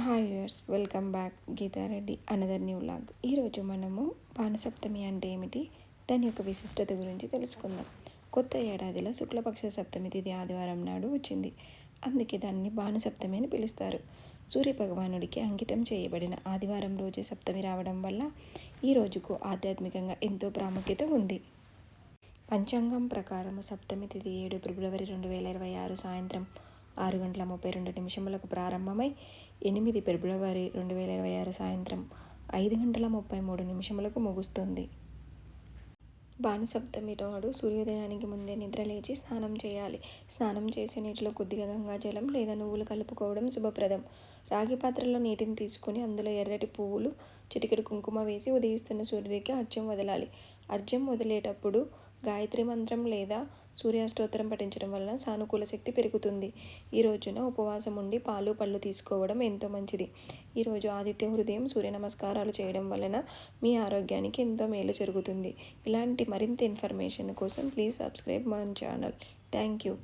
Hi viewers, welcome back Geeta Reddy another new vlog. ఈరోజు మనము భానుసప్తమి అంటే ఏమిటి, దాని యొక్క విశిష్టత గురించి తెలుసుకుందాం. కొత్త ఏడాదిలో శుక్లపక్ష సప్తమి తిథి ఆదివారం నాడు వచ్చింది. అందుకే దాన్ని భానుసప్తమి అని పిలుస్తారు. సూర్యభగవానుడికి అంకితం చేయబడిన ఆదివారం రోజు సప్తమి రావడం వల్ల ఈ రోజుకు ఆధ్యాత్మికంగా ఎంతో ప్రాముఖ్యత ఉంది. పంచాంగం ప్రకారం సప్తమి తిథి 7 ఫిబ్రవరి 2026 సాయంత్రం 6:32 ప్రారంభమై 8 ఫిబ్రవరి 2026 సాయంత్రం 5:33 ముగుస్తుంది. భానుసప్తమి నాడు సూర్యోదయానికి ముందే నిద్రలేచి స్నానం చేయాలి. స్నానం చేసే నీటిలో కొద్దిగా గంగాజలం లేదా నువ్వులు కలుపుకోవడం శుభప్రదం. రాగి పాత్రలో నీటిని తీసుకుని అందులో ఎర్రటి పువ్వులు, చిటికెడు కుంకుమ వేసి ఉదయిస్తున్న సూర్యుడికి అర్ఘ్యం వదలాలి. అర్ఘ్యం వదిలేటప్పుడు గాయత్రి మంత్రం లేదా సూర్యాష్టోత్తరం పఠించడం వలన సానుకూల శక్తి పెరుగుతుంది. ఈ రోజున ఉపవాసం ఉండి పాలు పళ్ళు తీసుకోవడం ఎంతో మంచిది. ఈరోజు ఆదిత్య హృదయం సూర్య నమస్కారాలు చేయడం వలన మీ ఆరోగ్యానికి ఎంతో మేలు జరుగుతుంది. ఇలాంటి మరింత ఇన్ఫర్మేషన్ కోసం please subscribe my channel. Thank you.